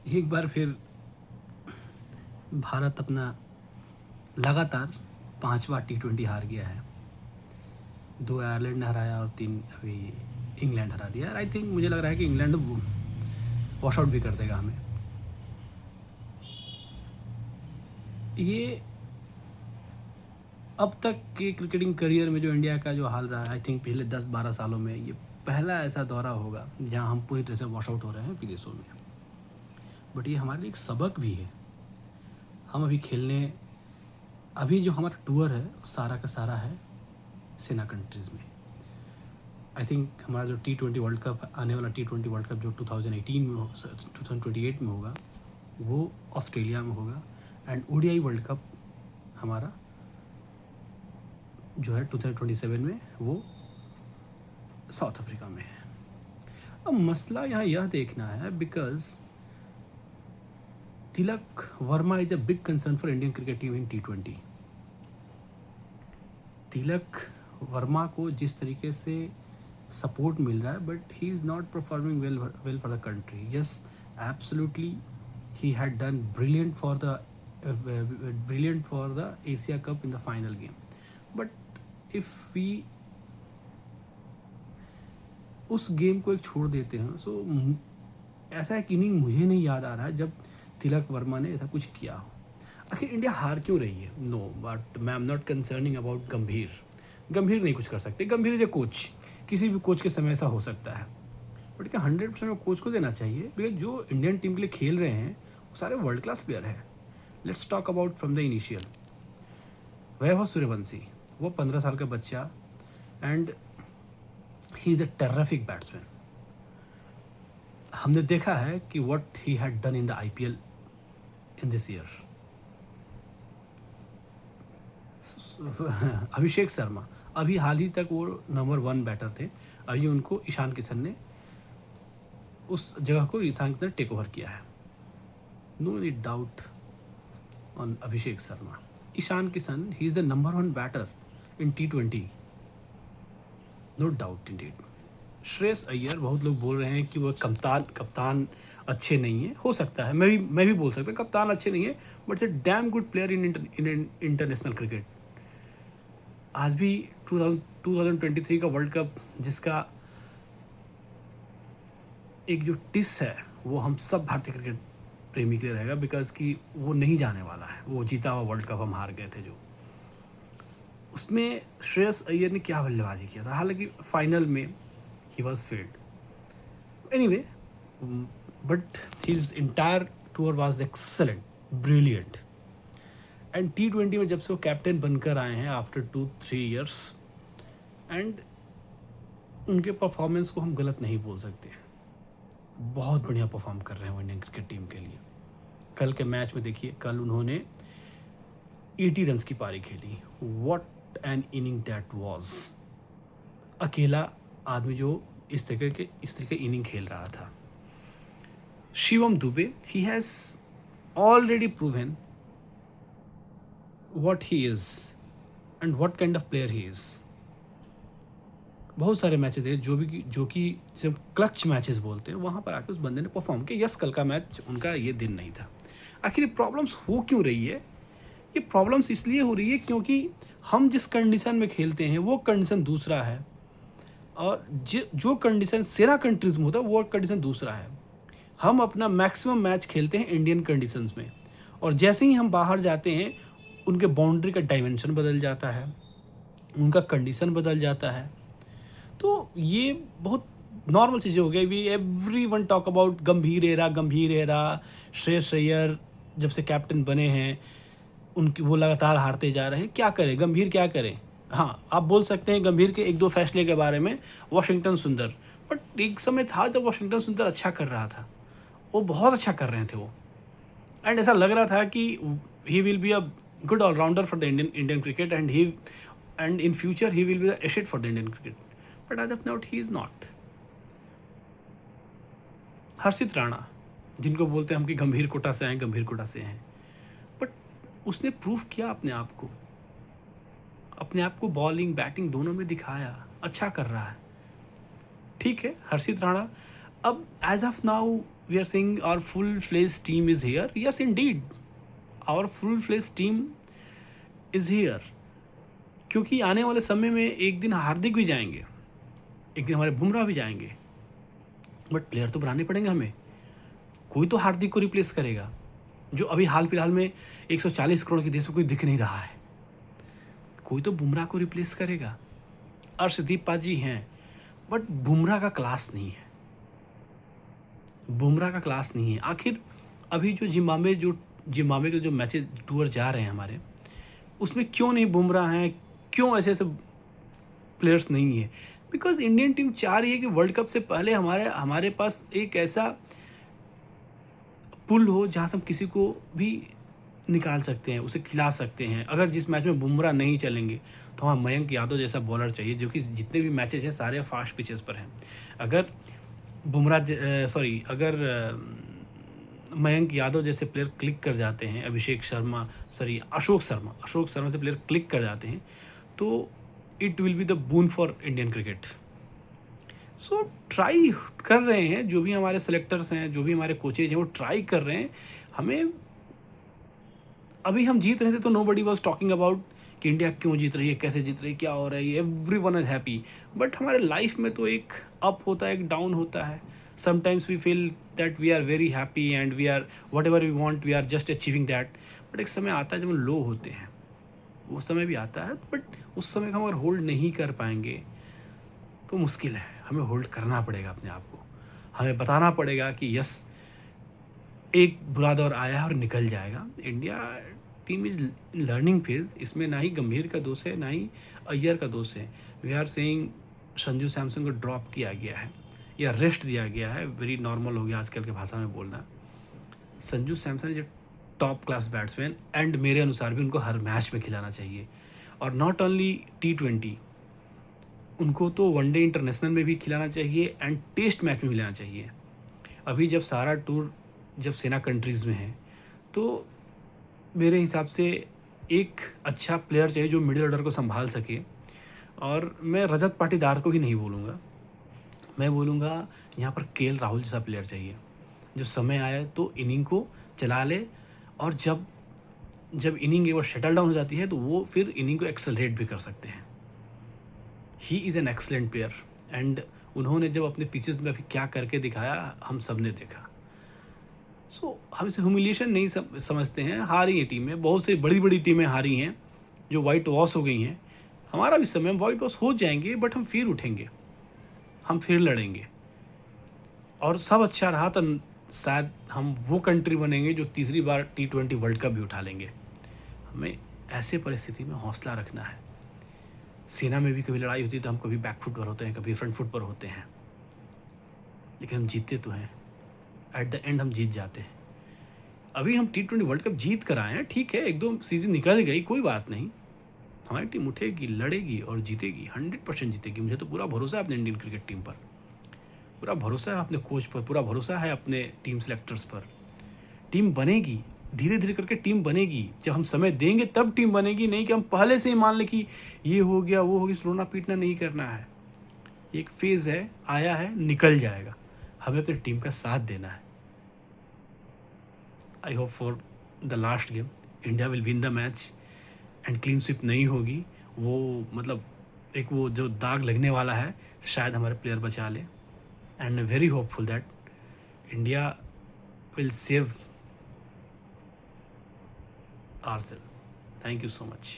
एक बार फिर भारत अपना लगातार 5वां T20 हार गया है। 2 आयरलैंड ने हराया और 3 अभी इंग्लैंड हरा दिया। आई थिंक मुझे लग रहा है कि इंग्लैंड वॉश आउट भी कर देगा हमें। ये अब तक के क्रिकेटिंग करियर में जो इंडिया का जो हाल रहा है, आई थिंक पिछले 10-12 सालों में ये पहला ऐसा दौरा होगा जहां हम पूरी तरह से वॉश आउट हो रहे हैं विदेशों में। बट ये हमारे लिए एक सबक भी है। हम अभी जो हमारा टूर है सारा का सारा है सेना कंट्रीज़ में। आई थिंक हमारा जो T20 वर्ल्ड कप आने वाला T20 वर्ल्ड कप जो 2018 में 2028 में होगा वो ऑस्ट्रेलिया में होगा। एंड ODI वर्ल्ड कप हमारा जो है 2027 में वो साउथ अफ्रीका में है। अब मसला यहाँ यह देखना है because Tilak Varma is a big concern for Indian cricket team in T20। Tilak Varma को जिस तरीके से सपोर्ट मिल रहा है but he is not performing well for the country. Yes, absolutely he had done brilliant for the Asia cup in the final game. But if we उस game को एक छोड़ देते हैं सो ऐसा एक इनिंग मुझे नहीं याद आ रहा है जब तिलक वर्मा ने ऐसा कुछ किया हो। आखिर इंडिया हार क्यों रही है? नो, बट मैं एम नॉट कंसर्निंग अबाउट गंभीर नहीं कुछ कर सकते। गंभीर इज ए कोच, किसी भी कोच के समय ऐसा हो सकता है। बट क्या 100% कोच को देना चाहिए? बिकॉज जो इंडियन टीम के लिए खेल रहे हैं वो सारे वर्ल्ड क्लास प्लेयर हैं। Let's talk about from the initial. Vaibhav Suryavanshi, वो 15 साल का बच्चा and he is a terrific batsman. हमने देखा है कि what he had done in the IPL in this year. Abhishek Sharma अभी हाल ही तक वो नंबर 1 बैटर थे। अभी उनको ईशान किशन ने उस जगह को ईशान किशन ने टेक ओवर किया है। नो नी doubt on Abhishek Sharma. Ishan Kishan he is the number 1 batter in T20, no doubt indeed. Shreyas Iyer, बहुत लोग बोल रहे हैं कि वो कप्तान अच्छे नहीं है। हो सकता है, मैं भी बोल सकता हूँ कप्तान अच्छे नहीं है but A damn good player in international cricket. आज भी 2023 का वर्ल्ड कप जिसका एक जो टिस है वो हम सब भारतीय क्रिकेट प्रेमी के लिए रहेगा बिकॉज कि वो नहीं जाने वाला है। वो जीता हुआ वर्ल्ड कप हम हार गए थे जो उसमें श्रेयस अय्यर ने क्या बल्लेबाजी किया था। हालांकि फाइनल में he was failed anyway, but his entire tour was excellent, brilliant. And T20 में जब से वो कैप्टन बनकर आए हैं आफ्टर 2-3 ईयर्स एंड उनके परफॉर्मेंस को हम गलत नहीं बोल सकते। बहुत बढ़िया परफॉर्म कर रहे हैं वो इंडियन क्रिकेट टीम के लिए। कल के मैच में देखिए, कल उन्होंने 80 रन्स की पारी खेली। What an inning that was. अकेला आदमी जो इस तरीके इनिंग खेल रहा था। Shivam Dubey, he has already proven what he is and what kind of player he is। बहुत सारे मैचेस थे जो कि जब क्लच मैचेस बोलते हैं वहाँ पर आके उस बंदे ने परफॉर्म किया। यस, कल का मैच उनका ये दिन नहीं था। आखिर ये प्रॉब्लम्स हो क्यों रही है? ये प्रॉब्लम्स इसलिए हो रही है क्योंकि हम जिस कंडीशन में खेलते हैं वो कंडीशन दूसरा है और जो कंडीशन सेना कंट्रीज में होता है वो कंडीशन दूसरा है। हम अपना मैक्सिमम मैच खेलते हैं इंडियन कंडीशंस में और जैसे ही हम बाहर जाते हैं उनके बाउंड्री का डायमेंशन बदल जाता है, उनका कंडीशन बदल जाता है। तो ये बहुत नॉर्मल चीज़ें हो गई। We everyone talk about Gambhir era. Shreyas Iyer जब से कैप्टन बने हैं उनकी वो लगातार हारते जा रहे हैं। क्या करें गंभीर, क्या करें? हाँ, आप बोल सकते हैं गंभीर के 1-2 फैसले के बारे में, वाशिंगटन सुंदर, बट एक समय था जब वाशिंगटन सुंदर अच्छा कर रहा था, वो बहुत अच्छा कर रहे थे वो। एंड ऐसा लग रहा था कि he will be a good all-rounder for the Indian cricket and in future he will be the asset for the Indian cricket. But as of now he is not. हर्षित राणा, जिनको बोलते हैं हम कि गंभीर कोटा से हैं, बट उसने प्रूव किया अपने आप को बॉलिंग बैटिंग दोनों में दिखाया, अच्छा कर रहा है। ठीक है, हर्षित राणा अब as of now we are saying our full-fledged team is here. Yes, indeed, our full-fledged team is here. क्योंकि आने वाले समय में एक दिन हार्दिक भी जाएंगे, एक दिन हमारे बुमराह भी जाएंगे, बट प्लेयर तो बनाने पड़ेंगे हमें। कोई तो हार्दिक को रिप्लेस करेगा, जो अभी हाल फिलहाल में 140 करोड़ के देश में कोई दिख नहीं रहा है। कोई तो बुमराह को रिप्लेस करेगा। अर्शदीप पाजी हैं, बट बुमराह का क्लास नहीं है, बुमराह का क्लास नहीं है। आखिर अभी जो जिम्बाब्वे के जो मैचेस टूर जा रहे हैं हमारे, उसमें क्यों नहीं बुमराह हैं, क्यों ऐसे ऐसे प्लेयर्स नहीं है? बिकॉज इंडियन टीम चाह रही है कि वर्ल्ड कप से पहले हमारे पास एक ऐसा पुल हो जहाँ से हम किसी को भी निकाल सकते हैं, उसे खिला सकते हैं। अगर जिस मैच में बुमराह नहीं चलेंगे तो हमें मयंक यादव जैसा बॉलर चाहिए, जो कि जितने भी मैचेस हैं सारे फास्ट पिचेस पर हैं। अगर मयंक यादव जैसे प्लेयर क्लिक कर जाते हैं, अशोक शर्मा से प्लेयर क्लिक कर जाते हैं, तो it will be the boon for Indian cricket. So try कर रहे हैं, जो भी हमारे सेलेक्टर्स हैं, जो भी हमारे कोचेज हैं, वो ट्राई कर रहे हैं। हमें अभी हम जीत रहे थे तो नोबडी वाज टॉकिंग अबाउट कि इंडिया क्यों जीत रही है, कैसे जीत रही है, क्या हो रहा है, एवरीवन इज हैप्पी। बट हमारे लाइफ में तो एक अप होता है, एक डाउन होता है। Sometimes we feel that we are very happy and we are whatever we want, we are just achieving that. But एक समय आता है जब हम लो होते हैं, वो समय भी आता है, बट उस समय को हम अगर होल्ड नहीं कर पाएंगे तो मुश्किल है। हमें होल्ड करना पड़ेगा अपने आप को, हमें बताना पड़ेगा कि यस, एक बुरा दौर आया है और निकल जाएगा। India team is learning phase, इसमें ना ही गंभीर का दोष है, ना ही अय्यर का दोष है। We are saying Sanju Samson को ड्रॉप किया गया है या रेस्ट दिया गया है, वेरी नॉर्मल हो गया आजकल के भाषा में बोलना। Sanju Samson is top class batsman and मेरे अनुसार भी उनको हर मैच में खिलाना चाहिए। और नॉट ओनली T20, उनको तो वनडे इंटरनेशनल में भी खिलाना चाहिए एंड टेस्ट मैच में भी लेना चाहिए। अभी जब सारा टूर जब सेना कंट्रीज़ में है, तो मेरे हिसाब से एक अच्छा प्लेयर चाहिए जो मिडिल ऑर्डर को संभाल सके। और मैं रजत पाटीदार को ही नहीं बोलूँगा, मैं बोलूँगा यहाँ पर KL राहुल जैसा प्लेयर चाहिए, जो समय आए तो इनिंग को चला ले, और जब इनिंग एक बार शटल डाउन हो जाती है तो वो फिर इनिंग को एक्सेलरेट भी कर सकते हैं। He is an excellent player and उन्होंने जब अपने पिचेस में अभी क्या करके दिखाया, हम सब ने देखा। सो हम इसे ह्यूमिलिएशन नहीं समझते हैं। हारी है टीमें, बहुत सी बड़ी बड़ी टीमें हारी हैं जो वाइट वॉश हो गई हैं। हमारा भी समय वाइट वॉश हो जाएंगे, बट हम फिर उठेंगे, हम फिर लड़ेंगे, और सब अच्छा रहा तो शायद हम वो कंट्री बनेंगे जो तीसरी बार T20 वर्ल्ड कप भी उठा लेंगे। हमें ऐसे परिस्थिति में हौसला रखना है। सेना में भी कभी लड़ाई होती है तो हम कभी बैक फुट पर होते हैं, कभी फ्रंट फुट पर होते हैं, लेकिन हम जीतते तो हैं, एट द एंड हम जीत जाते हैं। अभी हम T20 वर्ल्ड कप जीत कर आए हैं, ठीक है, 1-2 सीज़न निकल गई, कोई बात नहीं। हमारी टीम उठेगी, लड़ेगी और जीतेगी, 100% जीतेगी। मुझे तो पूरा भरोसा है अपने इंडियन क्रिकेट टीम पर, पूरा भरोसा है अपने कोच पर, पूरा भरोसा है अपने टीम सेलेक्टर्स पर। टीम बनेगी, धीरे धीरे करके टीम बनेगी। जब हम समय देंगे तब टीम बनेगी, नहीं कि हम पहले से ही मान लें कि ये हो गया वो हो गया। रोना पीटना नहीं करना है। एक फेज़ है, आया है, निकल जाएगा। हमें अपनी टीम का साथ देना है। I hope for the last game India will win the match and clean sweep नहीं होगी। वो मतलब एक वो जो दाग लगने वाला है, शायद हमारे प्लेयर बचा ले, and very hopeful that India will save ourselves. Thank you so much.